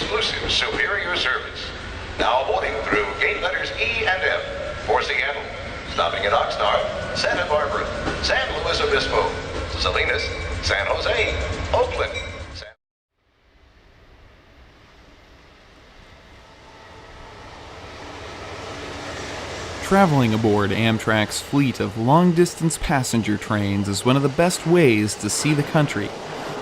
exclusive superior service. Now boarding through gate letters E and F for Seattle, stopping at Oxnard, Santa Barbara, San Luis Obispo, Salinas, San Jose, Oakland. Traveling aboard Amtrak's fleet of long-distance passenger trains is one of the best ways to see the country.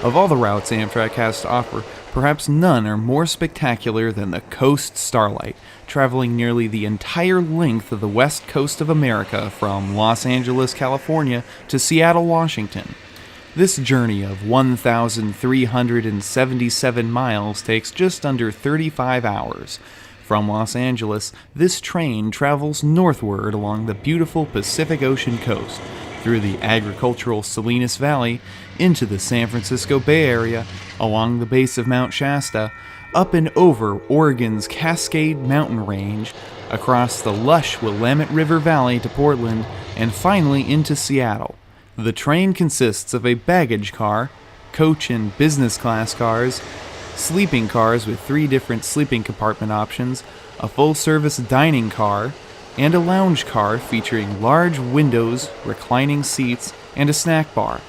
Of all the routes Amtrak has to offer, perhaps none are more spectacular than the Coast Starlight, traveling nearly the entire length of the west coast of America from Los Angeles, California to Seattle, Washington. This journey of 1,377 miles takes just under 35 hours. From Los Angeles, this train travels northward along the beautiful Pacific Ocean coast, through the agricultural Salinas Valley, into the San Francisco Bay Area, along the base of Mount Shasta, up and over Oregon's Cascade Mountain Range, across the lush Willamette River Valley to Portland, and finally into Seattle. The train consists of a baggage car, coach and business class cars, sleeping cars with 3 different sleeping compartment options, a full-service dining car, and a lounge car featuring large windows, reclining seats, and a snack bar.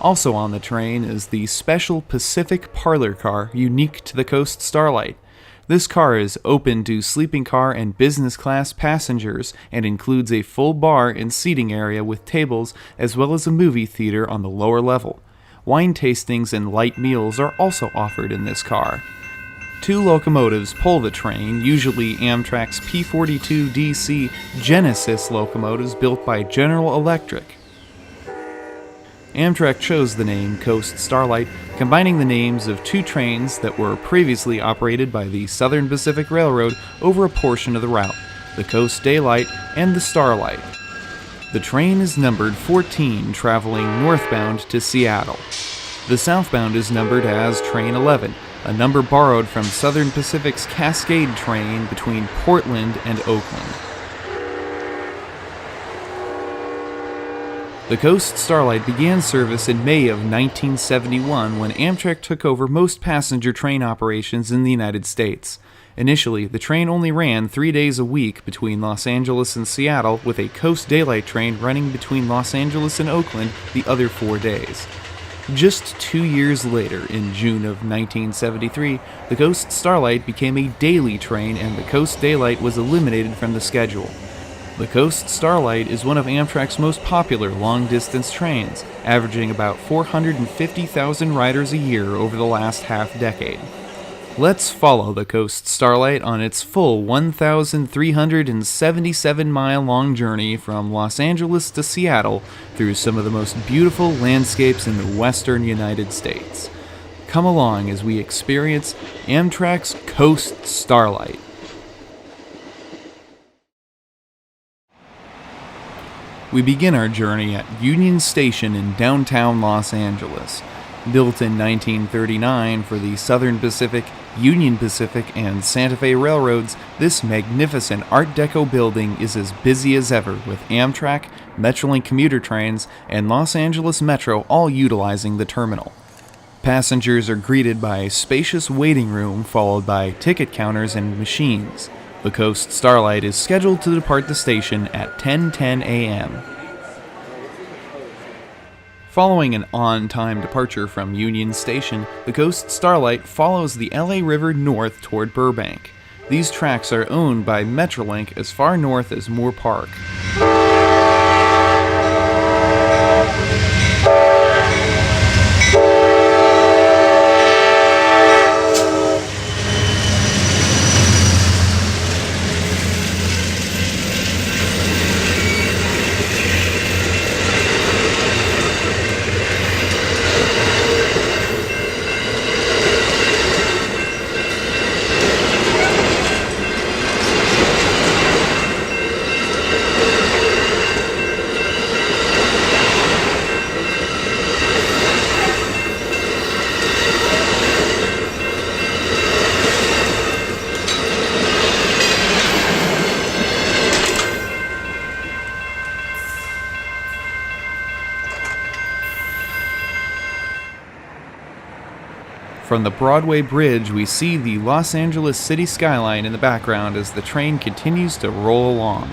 Also on the train is the special Pacific Parlor car unique to the Coast Starlight. This car is open to sleeping car and business class passengers and includes a full bar and seating area with tables as well as a movie theater on the lower level. Wine tastings and light meals are also offered in this car. 2 locomotives pull the train, usually Amtrak's P-42DC Genesis locomotives built by General Electric. Amtrak chose the name Coast Starlight, combining the names of 2 trains that were previously operated by the Southern Pacific Railroad over a portion of the route, the Coast Daylight and the Starlight. The train is numbered 14, traveling northbound to Seattle. The southbound is numbered as Train 11, a number borrowed from Southern Pacific's Cascade train between Portland and Oakland. The Coast Starlight began service in May of 1971 when Amtrak took over most passenger train operations in the United States. Initially, the train only ran 3 days a week between Los Angeles and Seattle, with a Coast Daylight train running between Los Angeles and Oakland the other 4 days. Just 2 years later, in June of 1973, the Coast Starlight became a daily train and the Coast Daylight was eliminated from the schedule. The Coast Starlight is one of Amtrak's most popular long-distance trains, averaging about 450,000 riders a year over the last half-decade. Let's follow the Coast Starlight on its full 1,377-mile-long journey from Los Angeles to Seattle through some of the most beautiful landscapes in the western United States. Come along as we experience Amtrak's Coast Starlight. We begin our journey at Union Station in downtown Los Angeles. Built in 1939 for the Southern Pacific, Union Pacific, and Santa Fe Railroads, this magnificent Art Deco building is as busy as ever, with Amtrak, Metrolink commuter trains, and Los Angeles Metro all utilizing the terminal. Passengers are greeted by a spacious waiting room followed by ticket counters and machines. The Coast Starlight is scheduled to depart the station at 10:10 a.m. Following an on-time departure from Union Station, the Coast Starlight follows the LA River north toward Burbank. These tracks are owned by Metrolink as far north as Moore Park. From the Broadway Bridge, we see the Los Angeles city skyline in the background as the train continues to roll along.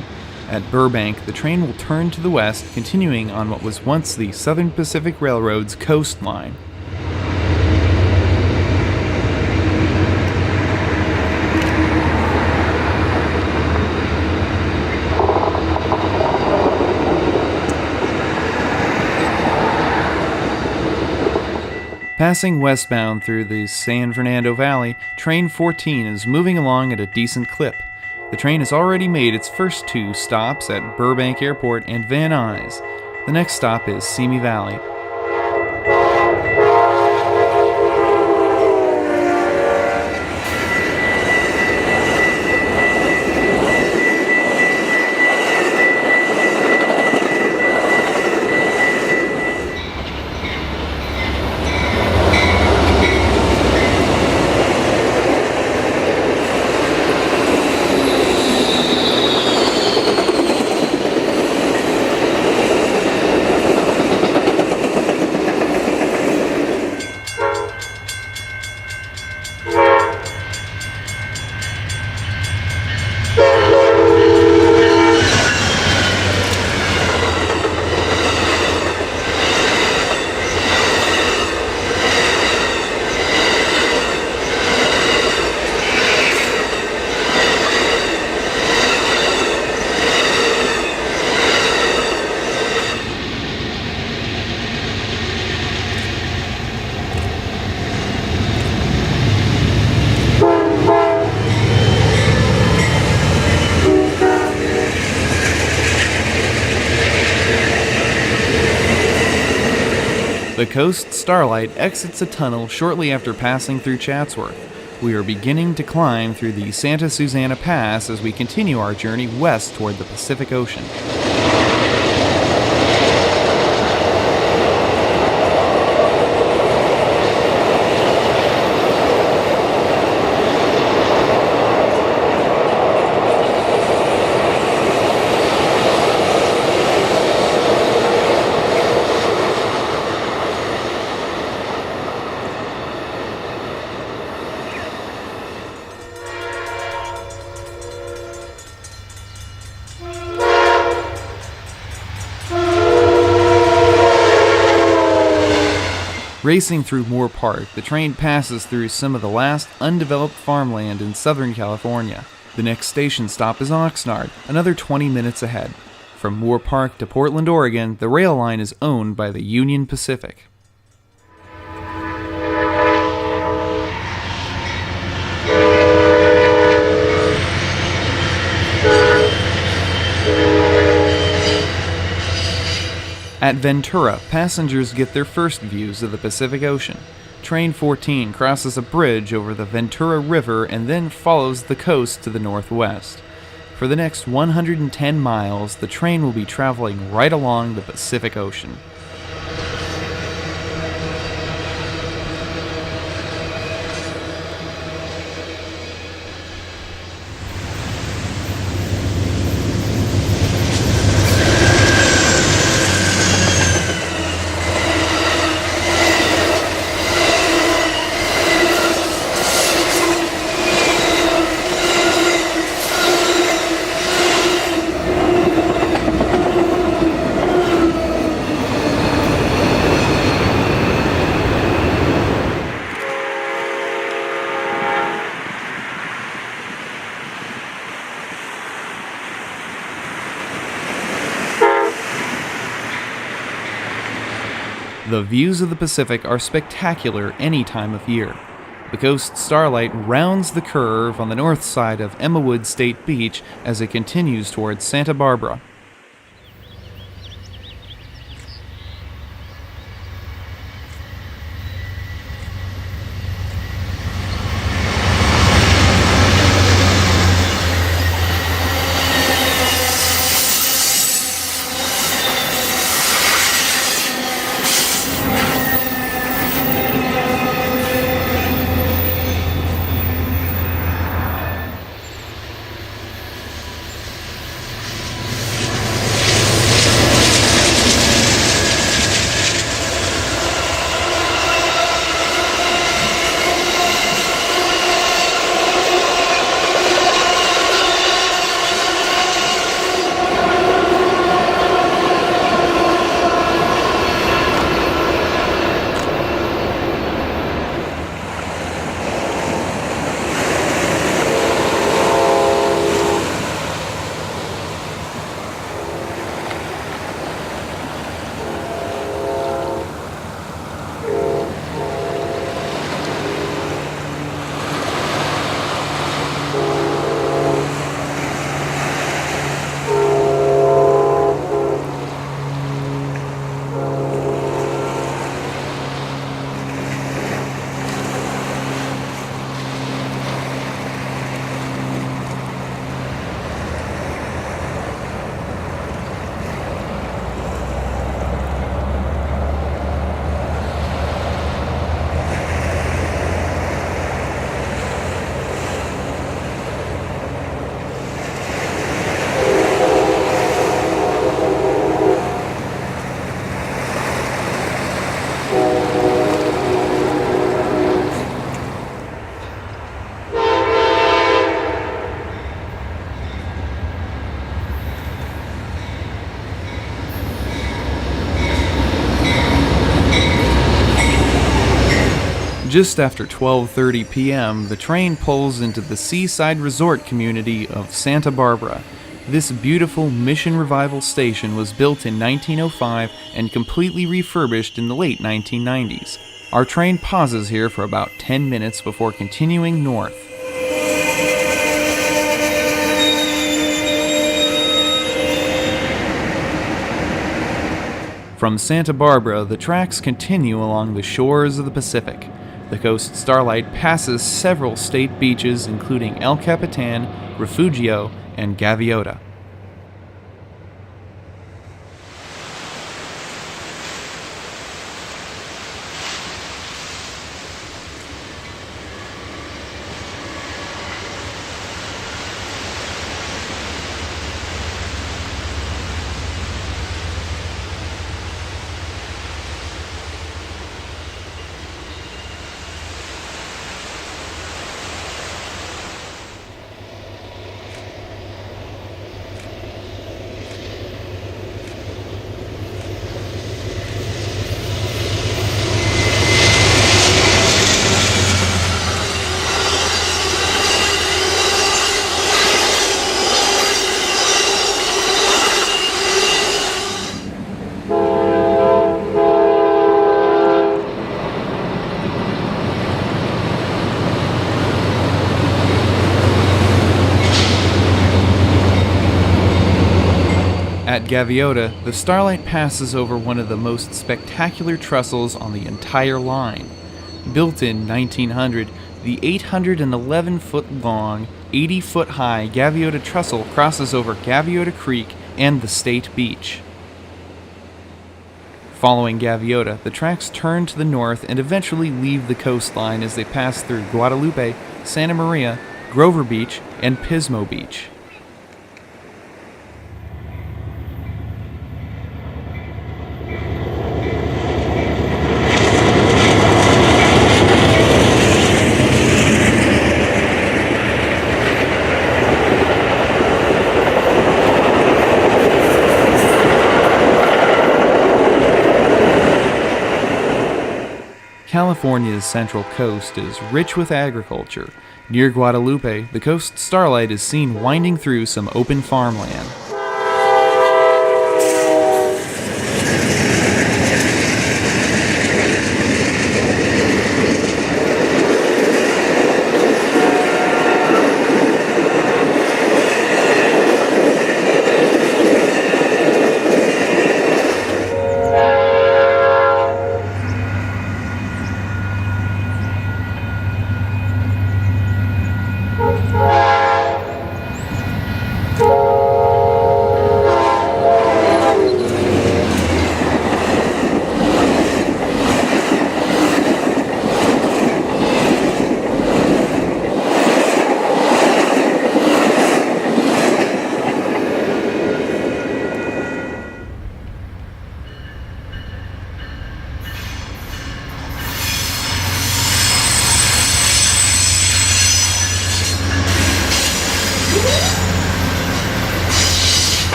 At Burbank, the train will turn to the west, continuing on what was once the Southern Pacific Railroad's coastline. Passing westbound through the San Fernando Valley, Train 14 is moving along at a decent clip. The train has already made its first 2 stops at Burbank Airport and Van Nuys. The next stop is Simi Valley. The Coast Starlight exits a tunnel shortly after passing through Chatsworth. We are beginning to climb through the Santa Susana Pass as we continue our journey west toward the Pacific Ocean. Racing through Moore Park, the train passes through some of the last undeveloped farmland in Southern California. The next station stop is Oxnard, another 20 minutes ahead. From Moore Park to Portland, Oregon, the rail line is owned by the Union Pacific. At Ventura, passengers get their first views of the Pacific Ocean. Train 14 crosses a bridge over the Ventura River and then follows the coast to the northwest. For the next 110 miles, the train will be traveling right along the Pacific Ocean. The views of the Pacific are spectacular any time of year. The Coast Starlight rounds the curve on the north side of Emmawood State Beach as it continues towards Santa Barbara. Just after 12:30 p.m., the train pulls into the seaside resort community of Santa Barbara. This beautiful Mission Revival station was built in 1905 and completely refurbished in the late 1990s. Our train pauses here for about 10 minutes before continuing north. From Santa Barbara, the tracks continue along the shores of the Pacific. The Coast Starlight passes several state beaches including El Capitan, Refugio, and Gaviota. At Gaviota, the Starlight passes over one of the most spectacular trestles on the entire line. Built in 1900, the 811-foot-long, 80-foot-high Gaviota trestle crosses over Gaviota Creek and the State Beach. Following Gaviota, the tracks turn to the north and eventually leave the coastline as they pass through Guadalupe, Santa Maria, Grover Beach, and Pismo Beach. California's central coast is rich with agriculture. Near Guadalupe, the Coast Starlight is seen winding through some open farmland.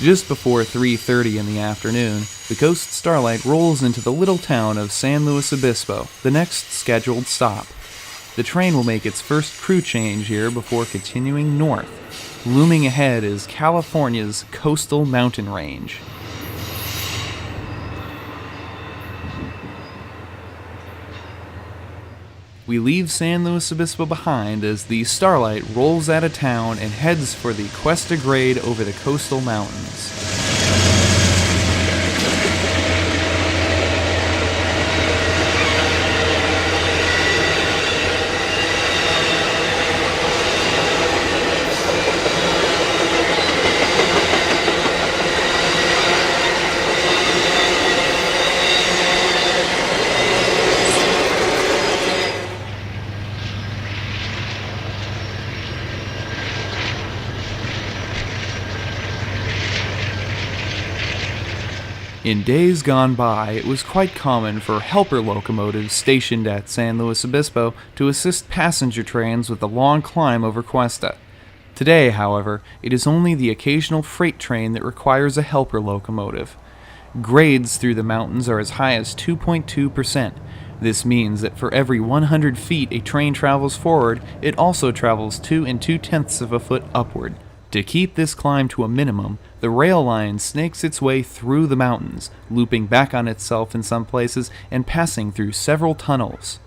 Just before 3:30 in the afternoon, the Coast Starlight rolls into the little town of San Luis Obispo, the next scheduled stop. The train will make its first crew change here before continuing north. Looming ahead is California's coastal mountain range. We leave San Luis Obispo behind as the Starlight rolls out of town and heads for the Cuesta Grade over the coastal mountains. In days gone by, it was quite common for helper locomotives stationed at San Luis Obispo to assist passenger trains with the long climb over Cuesta. Today, however, it is only the occasional freight train that requires a helper locomotive. Grades through the mountains are as high as 2.2%. This means that for every 100 feet a train travels forward, it also travels 2 2/10 of a foot upward. To keep this climb to a minimum, the rail line snakes its way through the mountains, looping back on itself in some places and passing through several tunnels.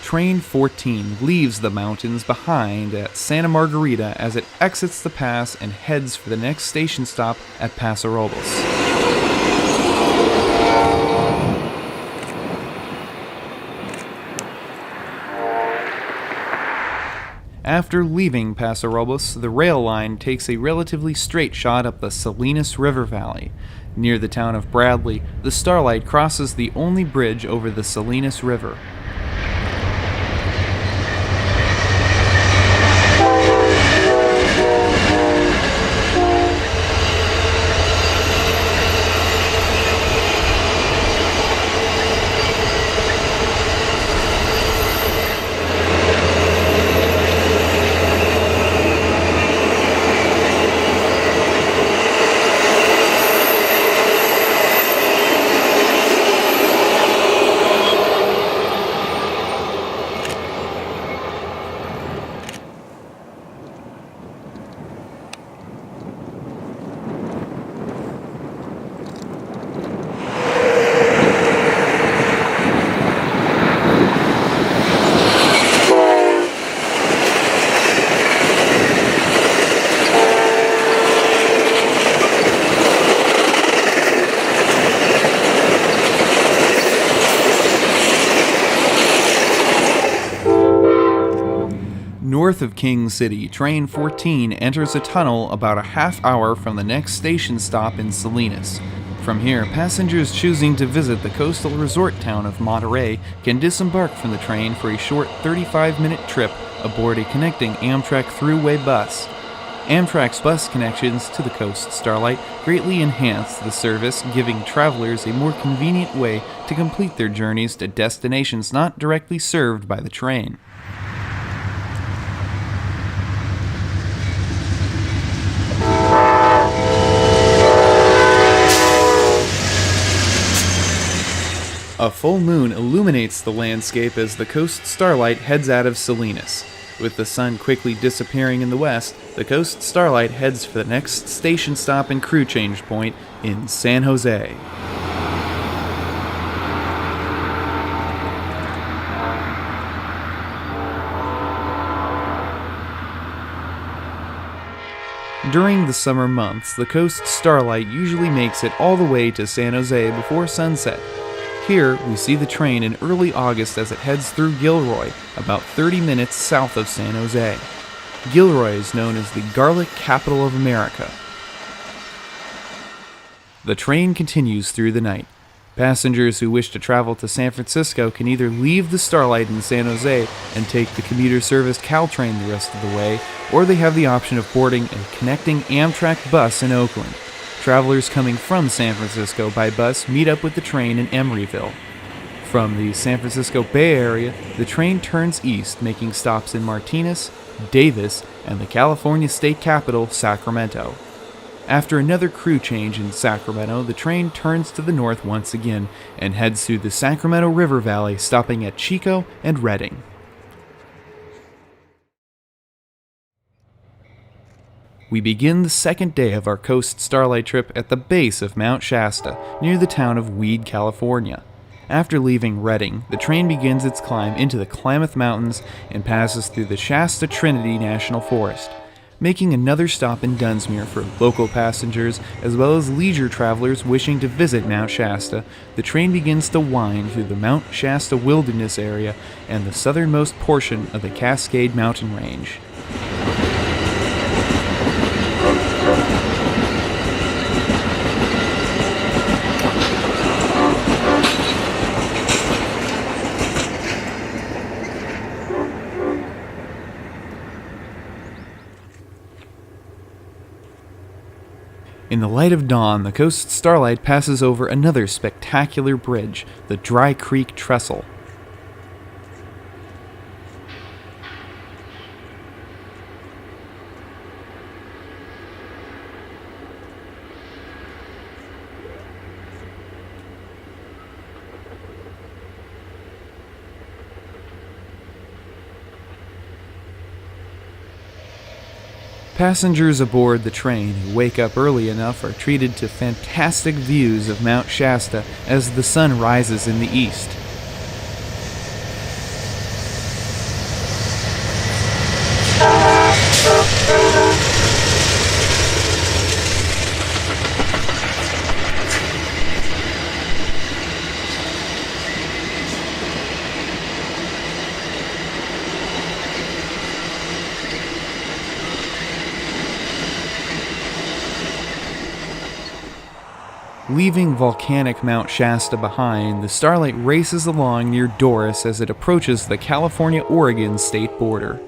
Train 14 leaves the mountains behind at Santa Margarita as it exits the pass and heads for the next station stop at Paso Robles. After leaving Paso Robles, the rail line takes a relatively straight shot up the Salinas River Valley. Near the town of Bradley, the Starlight crosses the only bridge over the Salinas River. North of King City, Train 14 enters a tunnel about a half hour from the next station stop in Salinas. From here, passengers choosing to visit the coastal resort town of Monterey can disembark from the train for a short 35-minute trip aboard a connecting Amtract Thruway bus. Amtrak's bus connections to the Coast Starlight greatly enhance the service, giving travelers a more convenient way to complete their journeys to destinations not directly served by the train. A full moon illuminates the landscape as the Coast Starlight heads out of Salinas. With the sun quickly disappearing in the west, the Coast Starlight heads for the next station stop and crew change point in San Jose. During the summer months, the Coast Starlight usually makes it all the way to San Jose before sunset. Here, we see the train in early August as it heads through Gilroy, about 30 minutes south of San Jose. Gilroy is known as the garlic capital of America. The train continues through the night. Passengers who wish to travel to San Francisco can either leave the Starlight in San Jose and take the commuter-serviced Caltrain the rest of the way, or they have the option of boarding a connecting Amtrak bus in Oakland. Travelers coming from San Francisco by bus meet up with the train in Emeryville. From the San Francisco Bay Area, the train turns east, making stops in Martinez, Davis, and the California state capital, Sacramento. After another crew change in Sacramento, the train turns to the north once again and heads through the Sacramento River Valley, stopping at Chico and Redding. We begin the second day of our Coast Starlight trip at the base of Mount Shasta, near the town of Weed, California. After leaving Redding, the train begins its climb into the Klamath Mountains and passes through the Shasta Trinity National Forest, making another stop in Dunsmuir for local passengers as well as leisure travelers wishing to visit Mount Shasta. The train begins to wind through the Mount Shasta Wilderness area and the southernmost portion of the Cascade Mountain Range. In the light of dawn, the Coast Starlight passes over another spectacular bridge, the Dry Creek Trestle. Passengers aboard the train who wake up early enough are treated to fantastic views of Mount Shasta as the sun rises in the east. Leaving volcanic Mount Shasta behind, the Starlight races along near Doris as it approaches the California-Oregon state border.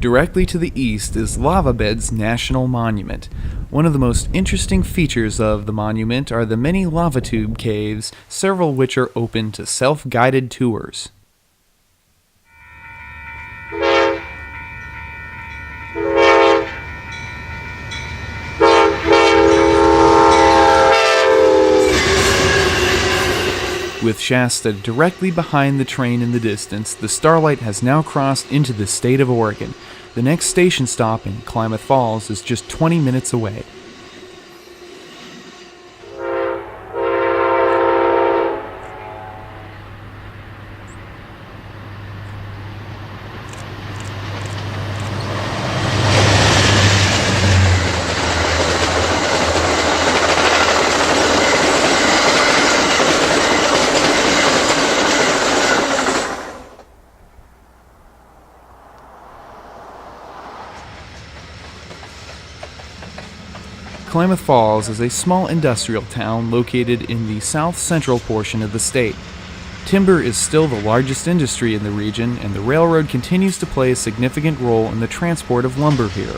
Directly to the east is Lava Beds National Monument. One of the most interesting features of the monument are the many lava tube caves, several which are open to self-guided tours. With Shasta directly behind the train in the distance, the Starlight has now crossed into the state of Oregon. The next station stop in Klamath Falls is just 20 minutes away. Klamath Falls is a small industrial town located in the south-central portion of the state. Timber is still the largest industry in the region, and the railroad continues to play a significant role in the transport of lumber here.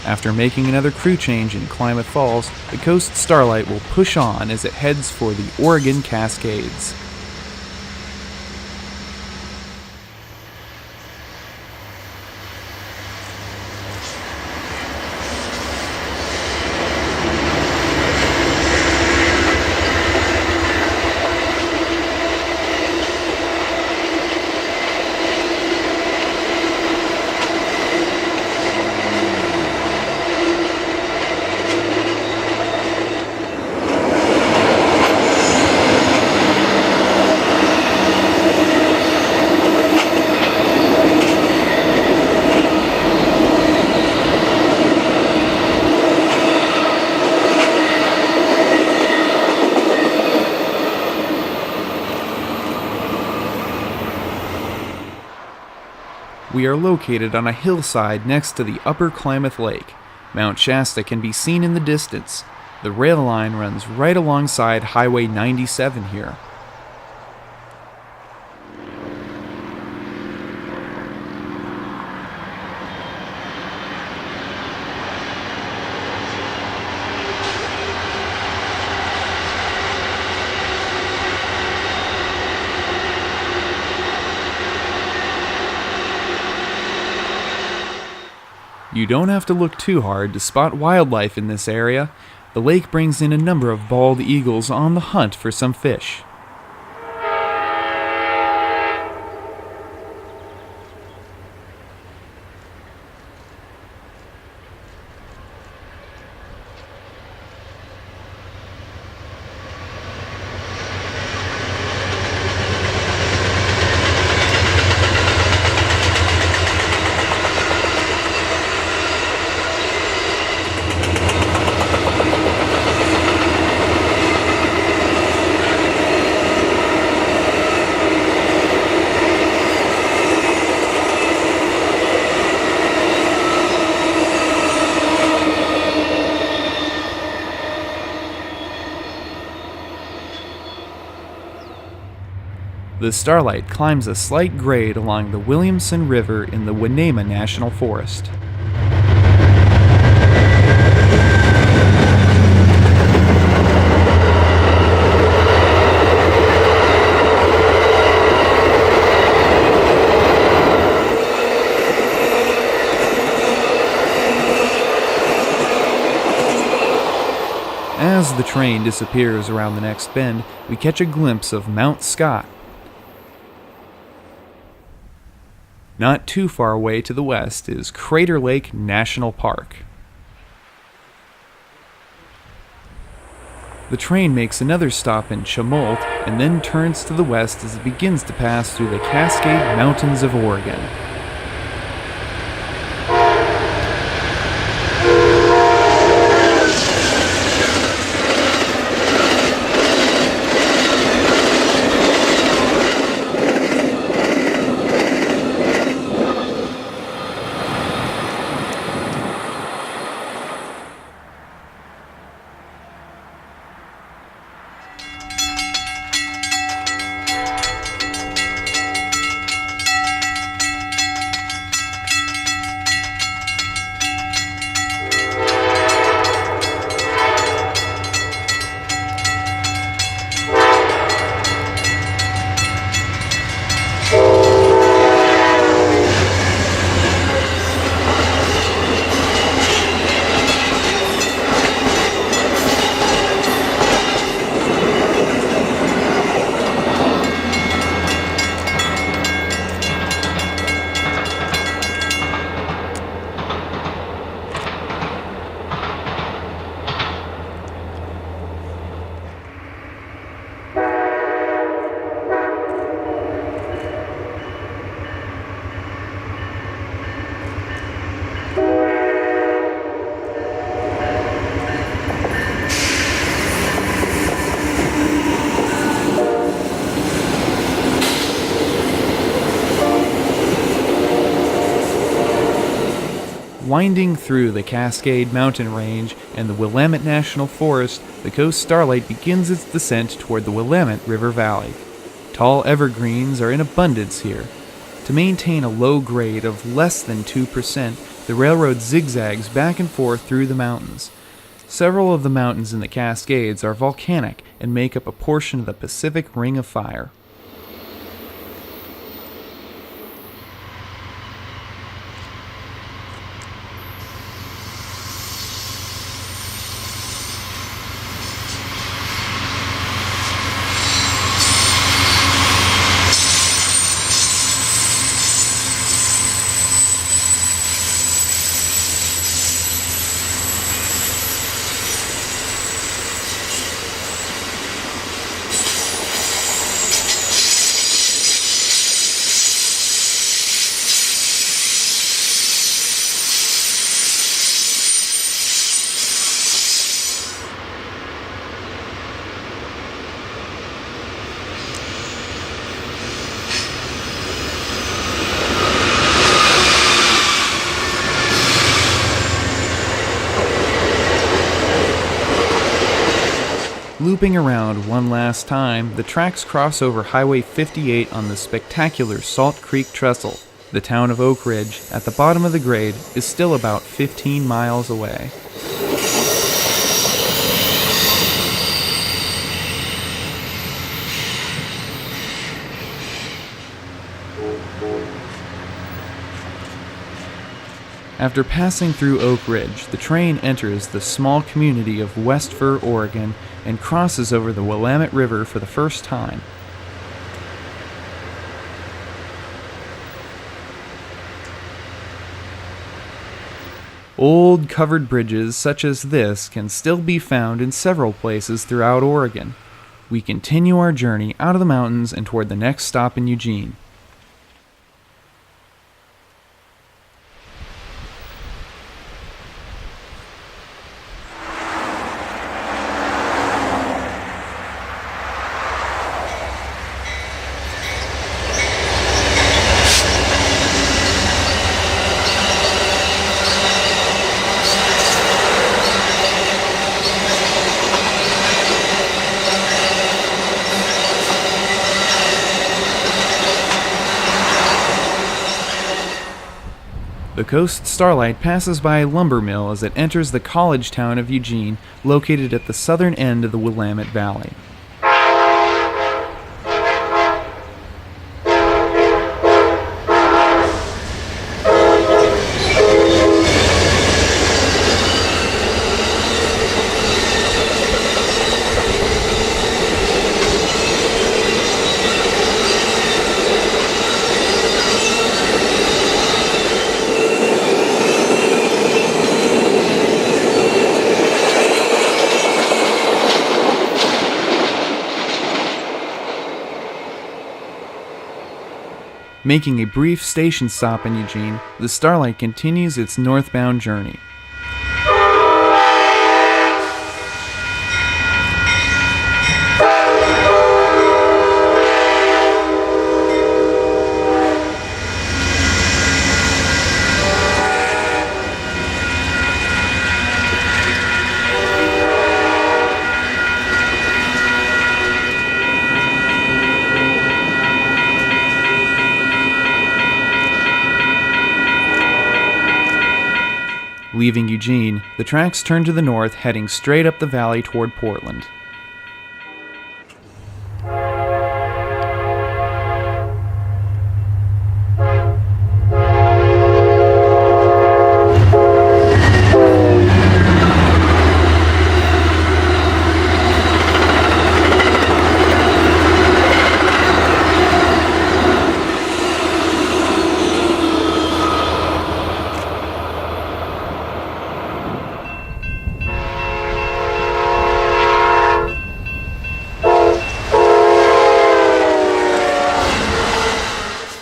After making another crew change in Klamath Falls, the Coast Starlight will push on as it heads for the Oregon Cascades. We are located on a hillside next to the Upper Klamath Lake. Mount Shasta can be seen in the distance. The rail line runs right alongside Highway 97 here. You don't have to look too hard to spot wildlife in this area. The lake brings in a number of bald eagles on the hunt for some fish. The Starlight climbs a slight grade along the Williamson River in the Winema National Forest. As the train disappears around the next bend, we catch a glimpse of Mount Scott. Not too far away to the west is Crater Lake National Park. The train makes another stop in Chemult and then turns to the west as it begins to pass through the Cascade Mountains of Oregon. Winding through the Cascade Mountain Range and the Willamette National Forest, the Coast Starlight begins its descent toward the Willamette River Valley. Tall evergreens are in abundance here. To maintain a low grade of less than 2%, the railroad zigzags back and forth through the mountains. Several of the mountains in the Cascades are volcanic and make up a portion of the Pacific Ring of Fire. Looping around one last time, the tracks cross over Highway 58 on the spectacular Salt Creek Trestle. The town of Oak Ridge, at the bottom of the grade, is still about 15 miles away. After passing through Oak Ridge, the train enters the small community of West Fir, Oregon, and crosses over the Willamette River for the first time. Old covered bridges such as this can still be found in several places throughout Oregon. We continue our journey out of the mountains and toward the next stop in Eugene. The Coast Starlight passes by a lumber mill as it enters the college town of Eugene, located at the southern end of the Willamette Valley. Making a brief station stop in Eugene, the Starlight continues its northbound journey. Leaving Eugene, the tracks turn to the north, heading straight up the valley toward Portland.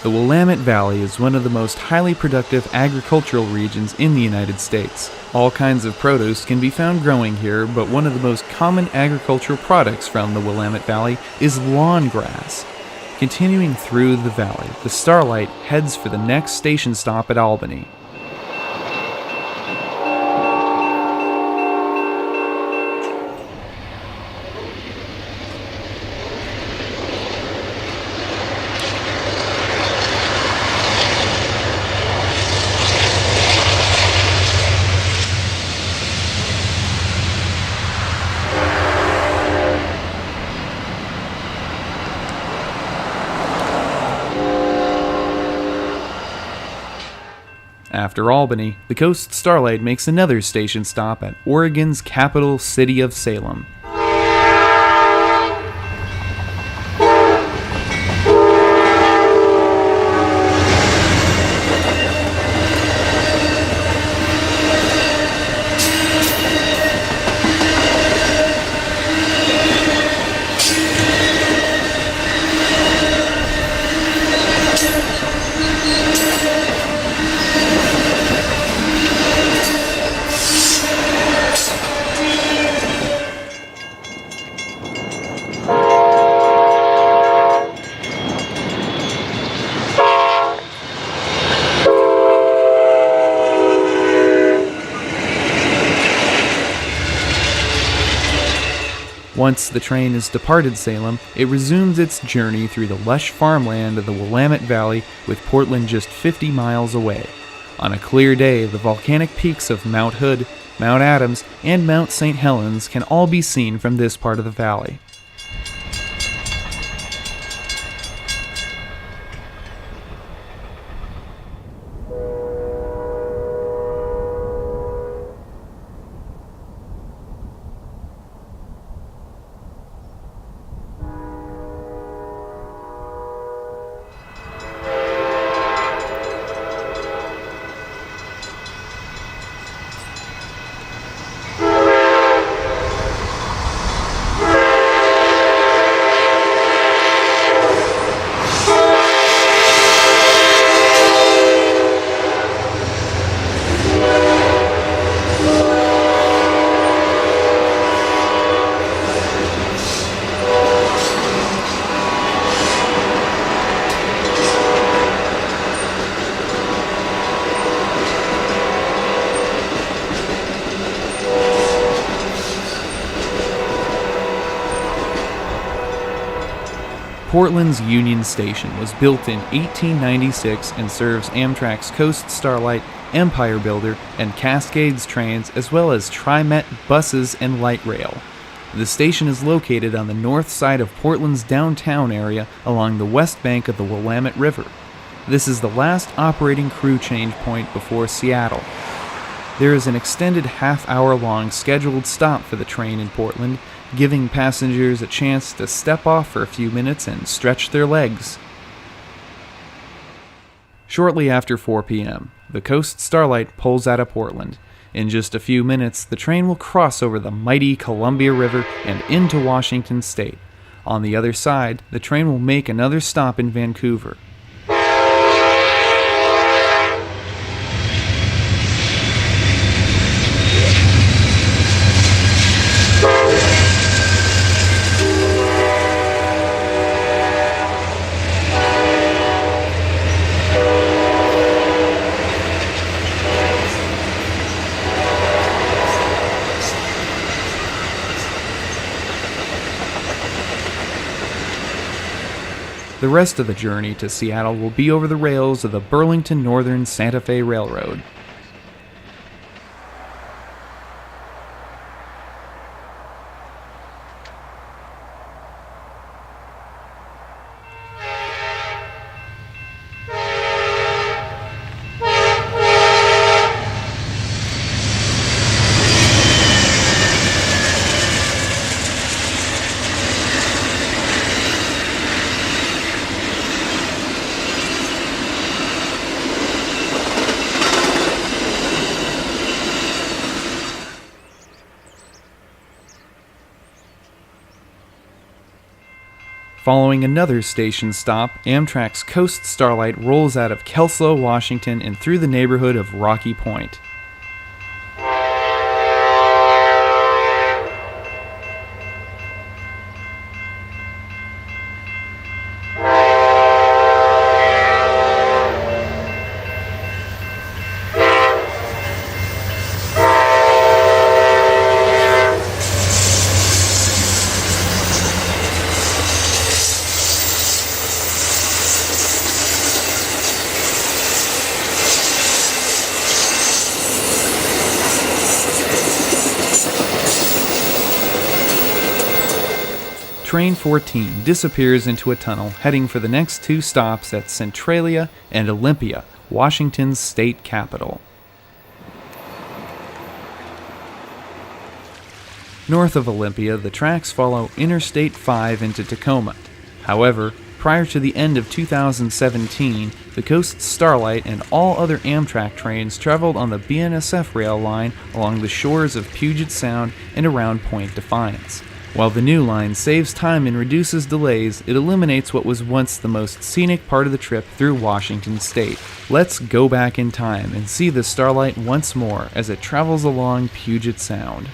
The Willamette Valley is one of the most highly productive agricultural regions in the United States. All kinds of produce can be found growing here, but one of the most common agricultural products from the Willamette Valley is lawn grass. Continuing through the valley, the Starlight heads for the next station stop at Albany. After Albany, the Coast Starlight makes another station stop at Oregon's capital city of Salem. Once the train has departed Salem, it resumes its journey through the lush farmland of the Willamette Valley, with Portland just 50 miles away. On a clear day, the volcanic peaks of Mount Hood, Mount Adams, and Mount St. Helens can all be seen from this part of the valley. Portland's Union Station was built in 1896 and serves Amtrak's Coast Starlight, Empire Builder, and Cascades trains, as well as TriMet buses and light rail. The station is located on the north side of Portland's downtown area along the west bank of the Willamette River. This is the last operating crew change point before Seattle. There is an extended half-hour-long scheduled stop for the train in Portland, giving passengers a chance to step off for a few minutes and stretch their legs. Shortly after 4 p.m., the Coast Starlight pulls out of Portland. In just a few minutes, the train will cross over the mighty Columbia River and into Washington State. On the other side, the train will make another stop in Vancouver. The rest of the journey to Seattle will be over the rails of the Burlington Northern Santa Fe Railroad. Following another station stop, Amtrak's Coast Starlight rolls out of Kelso, Washington, and through the neighborhood of Rocky Point. Train 14 disappears into a tunnel heading for the next two stops at Centralia and Olympia, Washington's state capital. North of Olympia, the tracks follow Interstate 5 into Tacoma. However, prior to the end of 2017, the Coast Starlight and all other Amtrak trains traveled on the BNSF rail line along the shores of Puget Sound and around Point Defiance. While the new line saves time and reduces delays, it eliminates what was once the most scenic part of the trip through Washington State. Let's go back in time and see the Starlight once more as it travels along Puget Sound.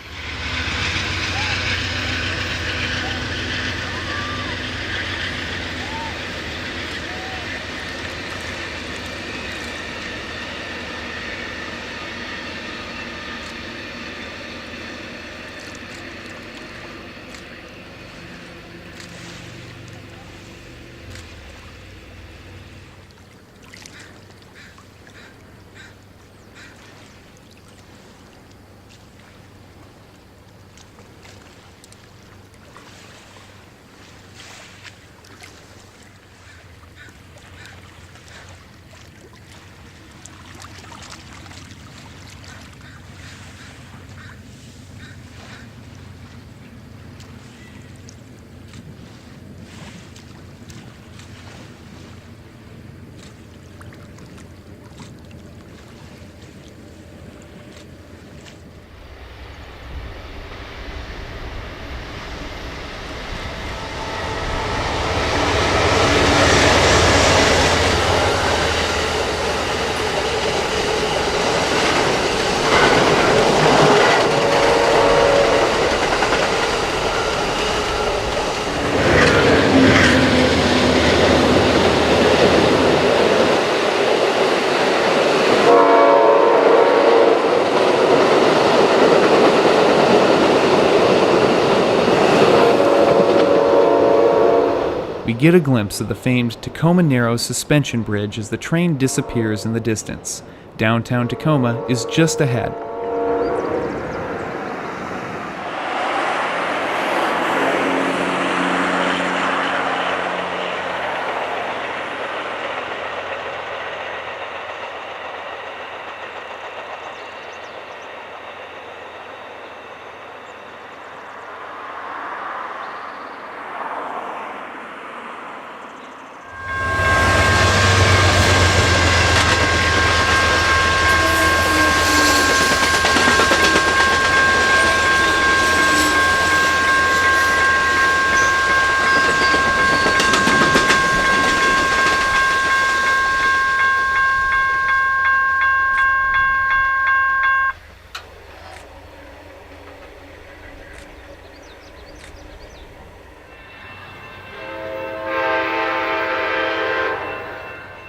We get a glimpse of the famed Tacoma Narrows suspension bridge as the train disappears in the distance. Downtown Tacoma is just ahead.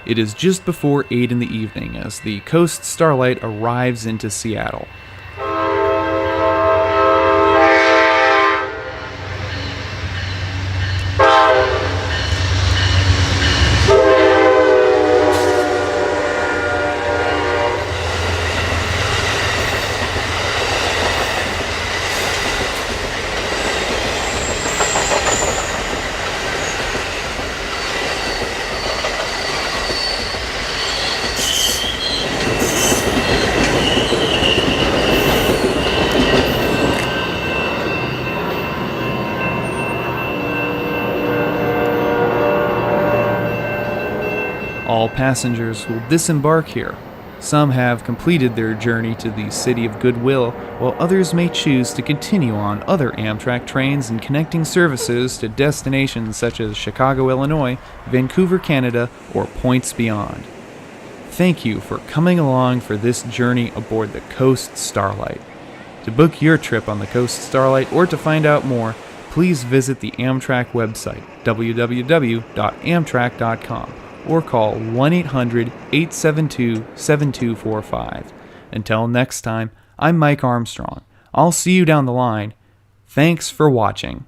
It is just before 8 in the evening as the Coast Starlight arrives into Seattle. All passengers will disembark here. Some have completed their journey to the City of Goodwill, while others may choose to continue on other Amtrak trains and connecting services to destinations such as Chicago, Illinois, Vancouver, Canada, or points beyond. Thank you for coming along for this journey aboard the Coast Starlight. To book your trip on the Coast Starlight or to find out more, please visit the Amtrak website, www.amtract.com. or call 1-800-872-7245. Until next time, I'm Mike Armstrong. I'll see you down the line. Thanks for watching.